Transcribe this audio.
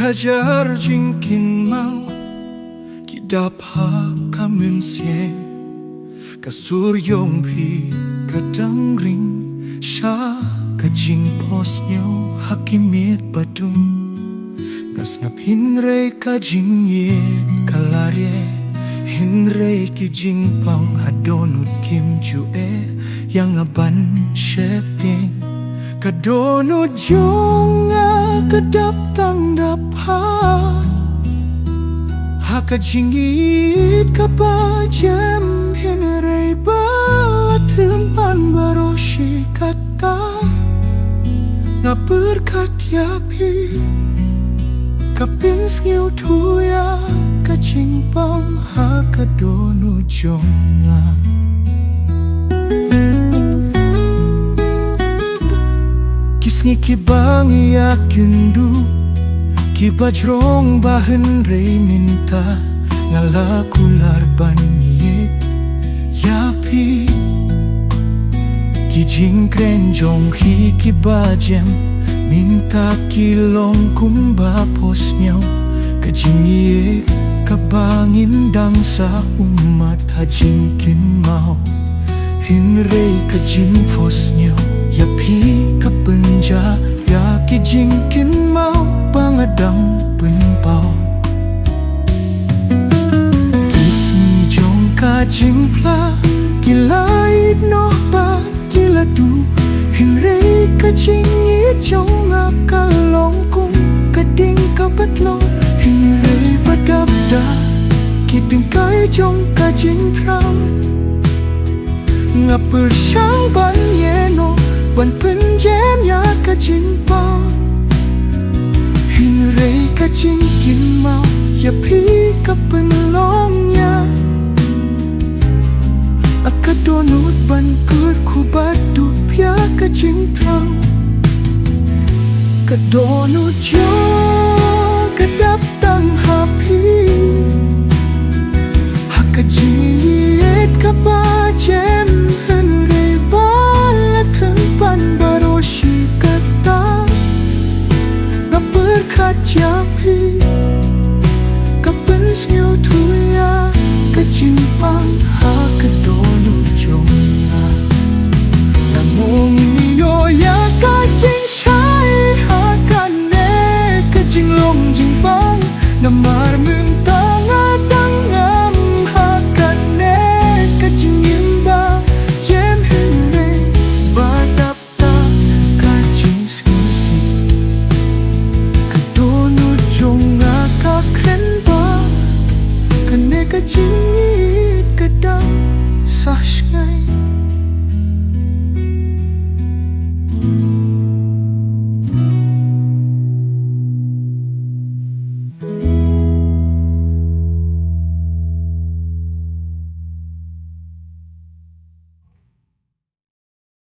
hajar jingkin mau kidap ha kamensie kasuryong pi kadang ring sha kajing posnyo hakimit badung ngas ngap hinre kajing ye kalare hinre kijing pang adonut kim jue yang aban shepting kadonut jonga kedap tang dapha hakajingit kapajem hinre batem pan baroshi kata ngaperkat yapi kapin skiu tuya kajing pang hakadonut jonga Kisngi kibang yakindu kibajrong bahan rei minta ngala kular banye yapi kijing krenjong hi kibajem minta kilong kumba posnyaw kajing ye kabangin dangsa umat hajing kinmau hinrei kajing posnyaw yapi kapenja ya kijingkin mau pangadang penpau ismi jong kajing pla kilait noh ba kiladu hinrei kajing jong akalong kung kading kabatlong hinrei badabda kiting kai jong kajing tram ngapur syang ban yeno ban penjem ya kajing pau hinrei kajing kin mau ya pi kapenlongnya akadonut ban kur kubatu pia kajing trau kadonut jo kadap tang hapi hakajing kapajem pan baroshi kata ngaperkat yapi kapen sio tuya kajimpang hakadonut jonga namong niyo ya kajing syai hakane kajing long jimpang namar mentang adang ngam hakane kajing imba yen henre badapta kajing skisi kadonut jonga kakren ba kane kajing it kadang sah ngai